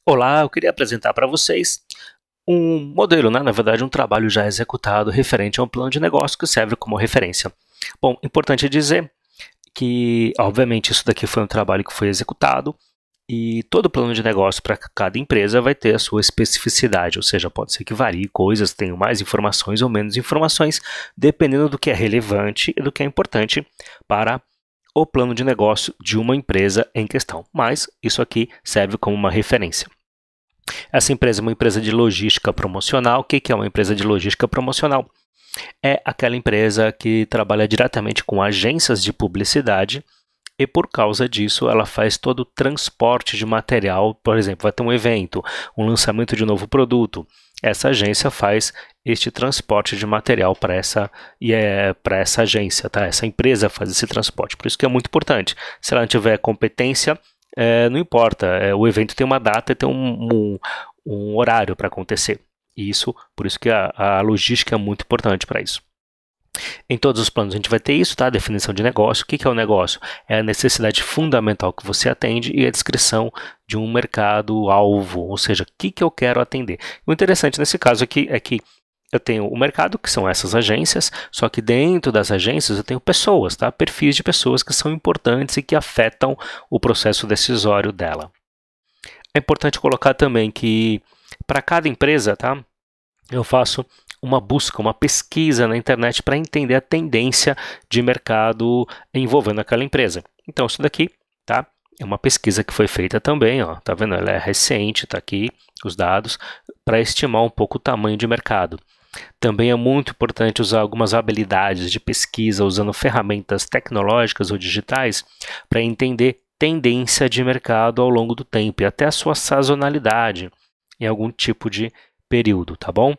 Olá, eu queria apresentar para vocês um modelo, na verdade um trabalho já executado referente a um plano de negócio que serve como referência. Bom, importante dizer que, obviamente, isso daqui foi um trabalho que foi executado e todo plano de negócio para cada empresa vai ter a sua especificidade, ou seja, pode ser que varie coisas, tenham mais informações ou menos informações, dependendo do que é relevante e do que é importante para o plano de negócio de uma empresa em questão. Mas isso aqui serve como uma referência. Essa empresa é uma empresa de logística promocional. O que é uma empresa de logística promocional? É aquela empresa que trabalha diretamente com agências de publicidade e, por causa disso, ela faz todo o transporte de material. Por exemplo, vai ter um evento, um lançamento de um novo produto. Essa agência faz este transporte de material para essa agência, tá? Essa empresa faz esse transporte. Por isso que é muito importante. Se ela não tiver competência, não importa, o evento tem uma data e tem um horário para acontecer. Por isso que a logística é muito importante para isso. Em todos os planos a gente vai ter isso, tá? A definição de negócio. O que é o negócio? É a necessidade fundamental que você atende e a descrição de um mercado-alvo, ou seja, o que eu quero atender. O interessante nesse caso aqui é que eu tenho o mercado, que são essas agências, só que dentro das agências eu tenho pessoas, tá? Perfis de pessoas que são importantes e que afetam o processo decisório dela. É importante colocar também que para cada empresa, tá? Eu faço uma busca, uma pesquisa na internet para entender a tendência de mercado envolvendo aquela empresa. Então isso daqui, tá? É uma pesquisa que foi feita também, ó, tá vendo? Ela é recente, tá aqui os dados, para estimar um pouco o tamanho de mercado. Também é muito importante usar algumas habilidades de pesquisa usando ferramentas tecnológicas ou digitais para entender tendência de mercado ao longo do tempo e até a sua sazonalidade em algum tipo de período, tá bom?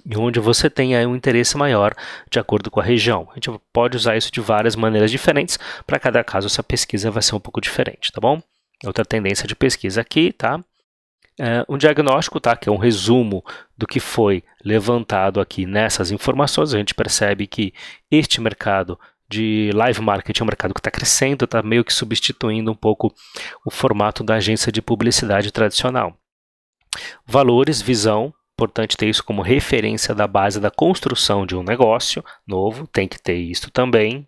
E onde você tem aí um interesse maior de acordo com a região. A gente pode usar isso de várias maneiras diferentes. Para cada caso, essa pesquisa vai ser um pouco diferente, tá bom? Outra tendência de pesquisa aqui, tá? Um diagnóstico, tá? Que é um resumo do que foi levantado aqui nessas informações. A gente percebe que este mercado de live marketing é um mercado que está crescendo, está meio que substituindo um pouco o formato da agência de publicidade tradicional. Valores, visão, importante ter isso como referência da base da construção de um negócio novo, tem que ter isso também.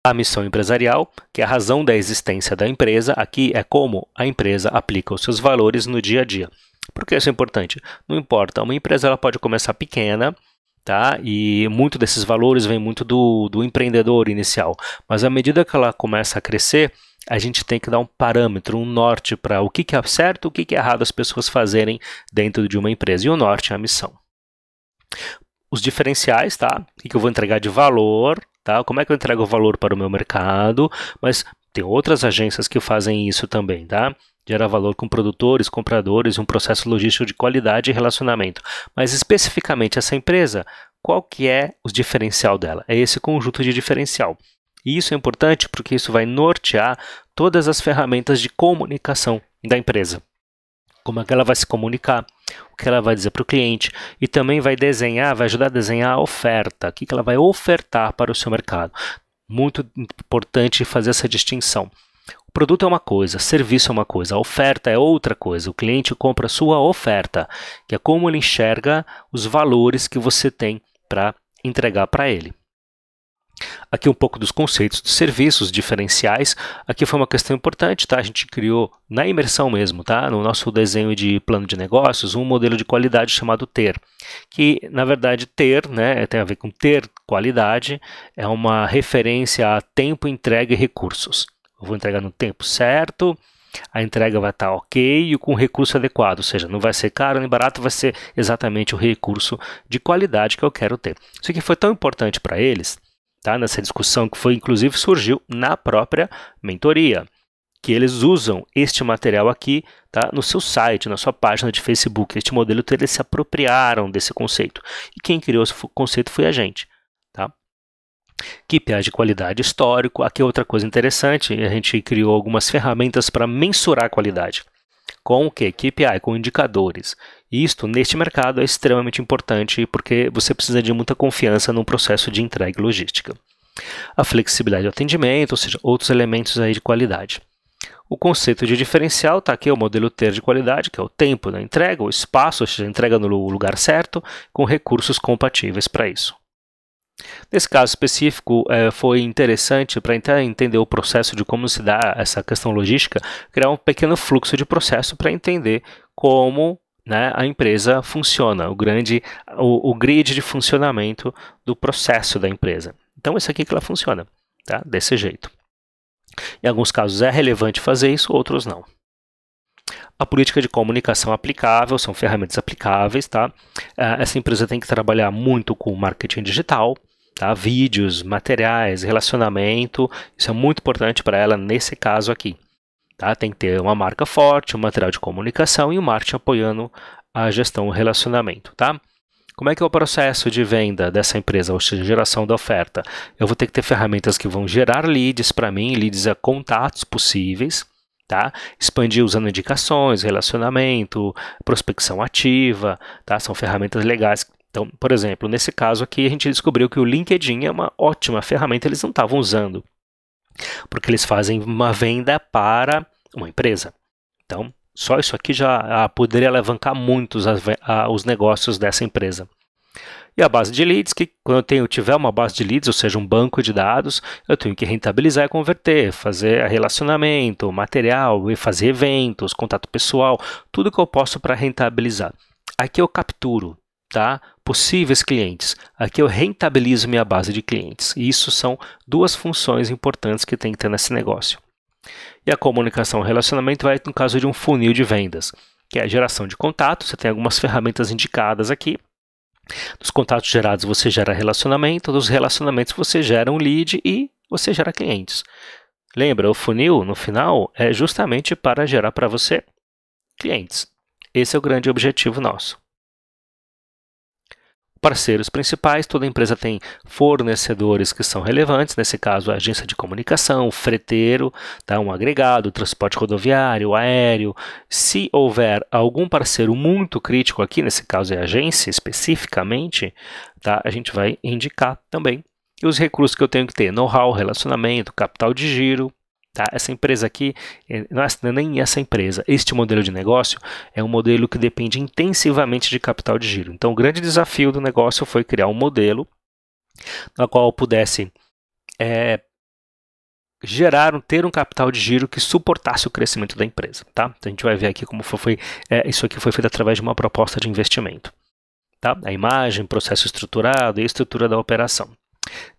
A missão empresarial, que é a razão da existência da empresa, aqui é como a empresa aplica os seus valores no dia a dia. Por que isso é importante? Não importa, uma empresa ela pode começar pequena, tá? E muito desses valores vem muito do empreendedor inicial, mas à medida que ela começa a crescer, a gente tem que dar um parâmetro, um norte para o que é certo, o que é errado as pessoas fazerem dentro de uma empresa. E o norte é a missão. Os diferenciais, tá? O que eu vou entregar de valor, tá? Como é que eu entrego o valor para o meu mercado? Mas tem outras agências que fazem isso também, tá? Gera valor com produtores, compradores, um processo logístico de qualidade e relacionamento. Mas especificamente essa empresa, qual que é o diferencial dela? É esse conjunto de diferencial. E isso é importante porque isso vai nortear todas as ferramentas de comunicação da empresa. Como é que ela vai se comunicar, o que ela vai dizer para o cliente e também vai ajudar a desenhar a oferta, o que ela vai ofertar para o seu mercado. Muito importante fazer essa distinção. O produto é uma coisa, serviço é uma coisa, a oferta é outra coisa. O cliente compra a sua oferta, que é como ele enxerga os valores que você tem para entregar para ele. Aqui um pouco dos conceitos dos serviços diferenciais. Aqui foi uma questão importante, tá? A gente criou na imersão mesmo, tá? No nosso desenho de plano de negócios, um modelo de qualidade chamado TER, que na verdade TER, né, tem a ver com ter qualidade, é uma referência a tempo, entrega e recursos. Eu vou entregar no tempo certo, a entrega vai estar ok e com recurso adequado, ou seja, não vai ser caro nem barato, vai ser exatamente o recurso de qualidade que eu quero ter. Isso aqui foi tão importante para eles, tá? Nessa discussão que foi, inclusive, surgiu na própria mentoria, que eles usam este material aqui, tá? No seu site, na sua página de Facebook. Este modelo, eles se apropriaram desse conceito. E quem criou esse conceito foi a gente. Tá? KPIs de qualidade histórico. Aqui é outra coisa interessante, a gente criou algumas ferramentas para mensurar a qualidade. Com o que? KPI, com indicadores. Isto, neste mercado, é extremamente importante porque você precisa de muita confiança no processo de entrega e logística. A flexibilidade do atendimento, ou seja, outros elementos aí de qualidade. O conceito de diferencial está aqui, o modelo ter de qualidade, que é o tempo da entrega, o espaço, ou seja, a entrega no lugar certo, com recursos compatíveis para isso. Nesse caso específico, foi interessante para entender o processo de como se dá essa questão logística, criar um pequeno fluxo de processo para entender como, né, a empresa funciona, o grid de funcionamento do processo da empresa. Então, esse aqui que ela funciona, tá? Desse jeito. Em alguns casos é relevante fazer isso, outros não. A política de comunicação aplicável, são ferramentas aplicáveis, tá? Essa empresa tem que trabalhar muito com marketing digital, tá? Vídeos, materiais, relacionamento, isso é muito importante para ela nesse caso aqui. Tá? Tem que ter uma marca forte, um material de comunicação e o marketing apoiando a gestão e relacionamento. Tá? Como é que é o processo de venda dessa empresa, ou seja, geração da oferta? Eu vou ter que ter ferramentas que vão gerar leads para mim, leads a contatos possíveis, tá? Expandir usando indicações, relacionamento, prospecção ativa, tá? São ferramentas legais. Então, por exemplo, nesse caso aqui a gente descobriu que o LinkedIn é uma ótima ferramenta, eles não estavam usando, porque eles fazem uma venda para uma empresa. Então, só isso aqui já poderia alavancar muito os negócios dessa empresa. E a base de leads, que quando eu tiver uma base de leads, ou seja, um banco de dados, eu tenho que rentabilizar e converter, fazer relacionamento, material, fazer eventos, contato pessoal, tudo que eu posso para rentabilizar. Aqui eu capturo, tá? Possíveis clientes. Aqui eu rentabilizo minha base de clientes. E isso são duas funções importantes que tem que ter nesse negócio. E a comunicação e relacionamento vai no caso de um funil de vendas, que é a geração de contatos. Você tem algumas ferramentas indicadas aqui. Dos contatos gerados você gera relacionamento, dos relacionamentos você gera um lead e você gera clientes. Lembra, o funil no final é justamente para gerar para você clientes. Esse é o grande objetivo nosso. Parceiros principais, toda empresa tem fornecedores que são relevantes, nesse caso a agência de comunicação, freteiro, tá? Um agregado, transporte rodoviário, aéreo. Se houver algum parceiro muito crítico aqui, nesse caso é a agência especificamente, tá? A gente vai indicar também. E os recursos que eu tenho que ter, know-how, relacionamento, capital de giro. Tá? Essa empresa aqui, não é nem essa empresa, este modelo de negócio é um modelo que depende intensivamente de capital de giro. Então, o grande desafio do negócio foi criar um modelo na qual eu pudesse ter um capital de giro que suportasse o crescimento da empresa. Tá? Então, a gente vai ver aqui como isso aqui foi feito através de uma proposta de investimento. Tá? A imagem, processo estruturado e a estrutura da operação.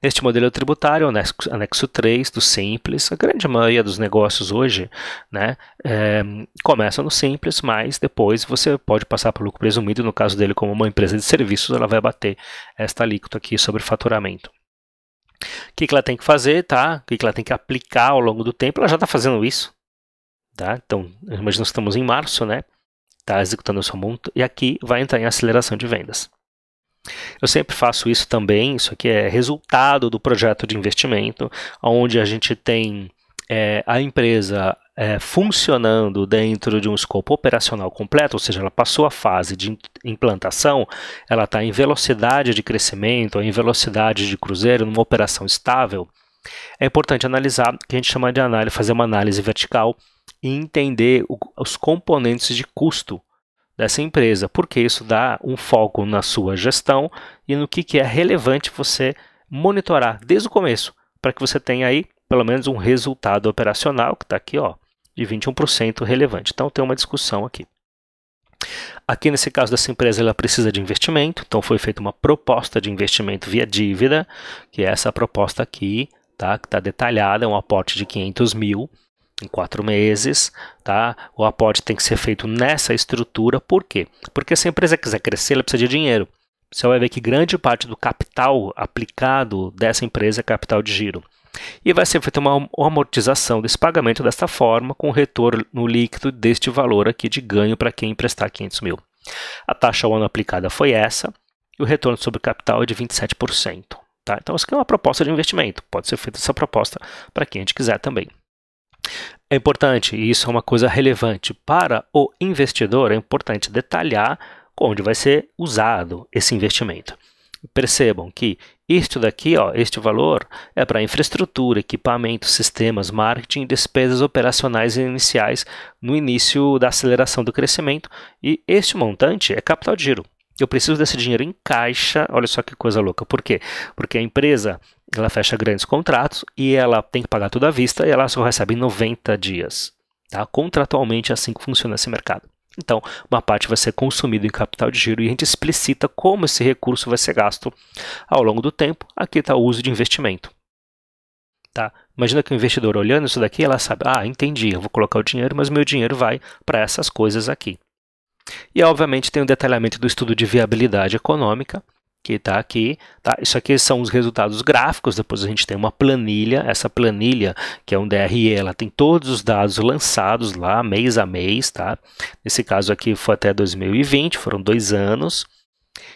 Neste modelo tributário, anexo 3 do Simples, a grande maioria dos negócios hoje, né, começam no Simples, mas depois você pode passar para o lucro presumido. No caso dele, como uma empresa de serviços, ela vai bater esta alíquota aqui sobre faturamento. O que ela tem que fazer, tá? O que ela tem que aplicar ao longo do tempo? Ela já está fazendo isso. Tá? Então, imagina que estamos em março, né? Está executando o seu monto e aqui vai entrar em aceleração de vendas. Eu sempre faço isso também, isso aqui é resultado do projeto de investimento, onde a gente tem a empresa funcionando dentro de um escopo operacional completo, ou seja, ela passou a fase de implantação, ela está em velocidade de crescimento, em velocidade de cruzeiro, numa operação estável. É importante analisar, que a gente chama de análise, fazer uma análise vertical e entender os componentes de custo dessa empresa, porque isso dá um foco na sua gestão e no que é relevante você monitorar desde o começo, para que você tenha aí pelo menos um resultado operacional, que está aqui, ó, de 21% relevante. Então tem uma discussão aqui. Aqui nesse caso dessa empresa ela precisa de investimento, então foi feita uma proposta de investimento via dívida, que é essa proposta aqui, tá, que está detalhada, é um aporte de 500 mil, em 4 meses, tá? O aporte tem que ser feito nessa estrutura. Por quê? Porque se a empresa quiser crescer, ela precisa de dinheiro. Você vai ver que grande parte do capital aplicado dessa empresa é capital de giro. E vai ser feita uma amortização desse pagamento desta forma, com retorno líquido deste valor aqui de ganho para quem emprestar 500 mil. A taxa ao ano aplicada foi essa, e o retorno sobre capital é de 27%. Tá? Então, isso aqui é uma proposta de investimento. Pode ser feita essa proposta para quem a gente quiser também. É importante, e isso é uma coisa relevante para o investidor, é importante detalhar onde vai ser usado esse investimento. Percebam que isto daqui, ó, este valor, é para infraestrutura, equipamento, sistemas, marketing e despesas operacionais iniciais no início da aceleração do crescimento. E este montante é capital de giro. Eu preciso desse dinheiro em caixa. Olha só que coisa louca. Por quê? Porque a empresa ela fecha grandes contratos e ela tem que pagar tudo à vista e ela só recebe em 90 dias. Tá? Contratualmente é assim que funciona esse mercado. Então, uma parte vai ser consumida em capital de giro e a gente explicita como esse recurso vai ser gasto ao longo do tempo. Aqui está o uso de investimento. Tá? Imagina que o investidor olhando isso daqui, ela sabe, entendi, eu vou colocar o dinheiro, mas meu dinheiro vai para essas coisas aqui. E, obviamente, tem o detalhamento do estudo de viabilidade econômica, que está aqui. Tá? Isso aqui são os resultados gráficos, depois a gente tem uma planilha. Essa planilha, que é um DRE, ela tem todos os dados lançados lá, mês a mês. Tá? Nesse caso aqui foi até 2020, foram 2 anos.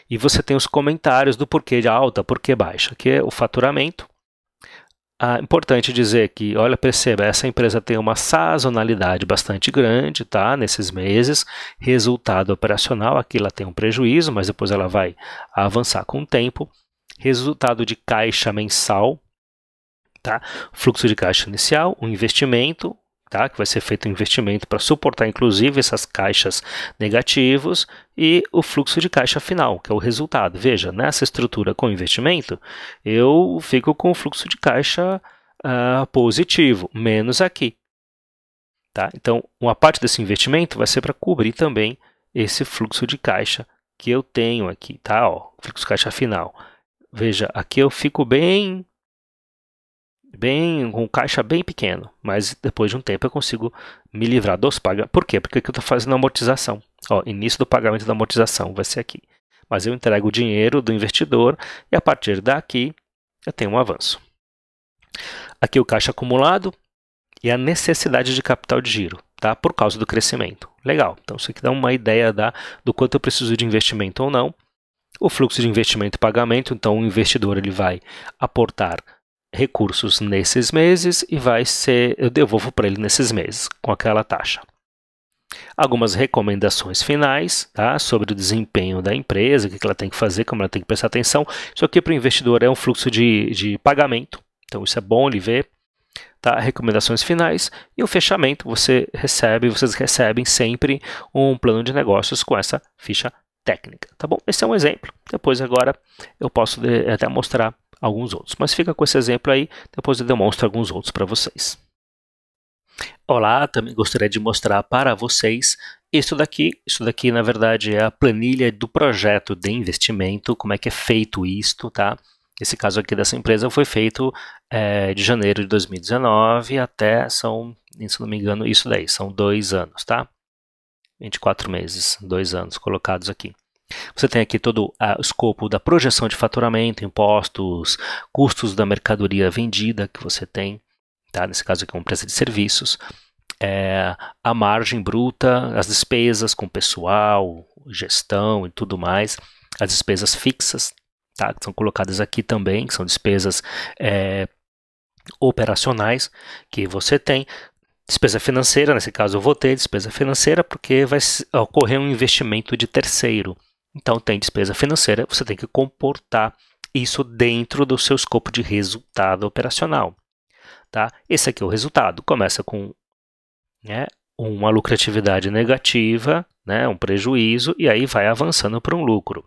E você tem os comentários do porquê de alta, porquê baixa. Aqui é o faturamento. Importante dizer que, olha, perceba, essa empresa tem uma sazonalidade bastante grande, tá? Nesses meses, resultado operacional, aqui ela tem um prejuízo, mas depois ela vai avançar com o tempo. Resultado de caixa mensal, tá? Fluxo de caixa inicial, um investimento, tá? Que vai ser feito um investimento para suportar, inclusive, essas caixas negativos e o fluxo de caixa final, que é o resultado. Veja, nessa estrutura com investimento, eu fico com o fluxo de caixa positivo, menos aqui. Tá? Então, uma parte desse investimento vai ser para cobrir também esse fluxo de caixa que eu tenho aqui, tá? Ó, fluxo de caixa final. Veja, aqui eu fico com caixa bem pequeno, mas depois de um tempo eu consigo me livrar dos pagamentos. Por quê? Porque aqui eu estou fazendo a amortização. Ó, início do pagamento da amortização vai ser aqui. Mas eu entrego o dinheiro do investidor e a partir daqui eu tenho um avanço. Aqui o caixa acumulado e a necessidade de capital de giro, tá? Por causa do crescimento. Legal, então isso aqui dá uma ideia do quanto eu preciso de investimento ou não. O fluxo de investimento e pagamento, então o investidor ele vai aportar recursos nesses meses e eu devolvo para ele nesses meses, com aquela taxa. Algumas recomendações finais, tá, sobre o desempenho da empresa, o que ela tem que fazer, como ela tem que prestar atenção. Isso aqui para o investidor é um fluxo de pagamento, então isso é bom ele ver. Tá? Recomendações finais e o fechamento, vocês recebem sempre um plano de negócios com essa ficha técnica. Tá bom? Esse é um exemplo. Depois agora eu posso até mostrar alguns outros, mas fica com esse exemplo aí, depois eu demonstro alguns outros para vocês. Olá, também gostaria de mostrar para vocês isso daqui na verdade é a planilha do projeto de investimento, como é que é feito isto, tá? Esse caso aqui dessa empresa foi feito de janeiro de 2019 até, se não me engano, isso daí, são 2 anos, tá? 24 meses, 2 anos colocados aqui. Você tem aqui todo o escopo da projeção de faturamento, impostos, custos da mercadoria vendida que você tem, tá? Nesse caso aqui é uma empresa de serviços, a margem bruta, as despesas com pessoal, gestão e tudo mais, as despesas fixas, tá? Que são colocadas aqui também, que são despesas operacionais que você tem. Despesa financeira, nesse caso eu vou ter despesa financeira porque vai ocorrer um investimento de terceiro. Então tem despesa financeira, você tem que comportar isso dentro do seu escopo de resultado operacional. Tá? Esse aqui é o resultado, começa com uma lucratividade negativa, um prejuízo, e aí vai avançando para um lucro,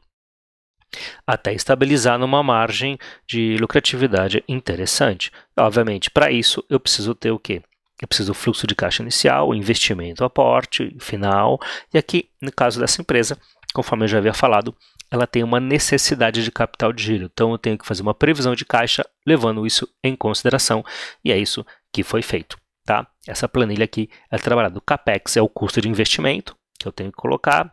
até estabilizar numa margem de lucratividade interessante. Obviamente, para isso eu preciso ter o quê? Eu preciso do fluxo de caixa inicial, investimento, aporte, final, e aqui, no caso dessa empresa, conforme eu já havia falado, ela tem uma necessidade de capital de giro. Então, eu tenho que fazer uma previsão de caixa, levando isso em consideração, e é isso que foi feito. Tá? Essa planilha aqui é trabalhada. O CAPEX é o custo de investimento, que eu tenho que colocar.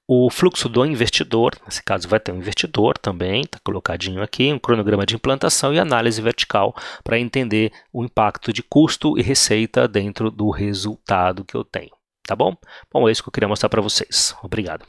O fluxo do investidor, nesse caso vai ter um investidor também, está colocadinho aqui, um cronograma de implantação e análise vertical para entender o impacto de custo e receita dentro do resultado que eu tenho. Tá bom? Bom, é isso que eu queria mostrar para vocês. Obrigado.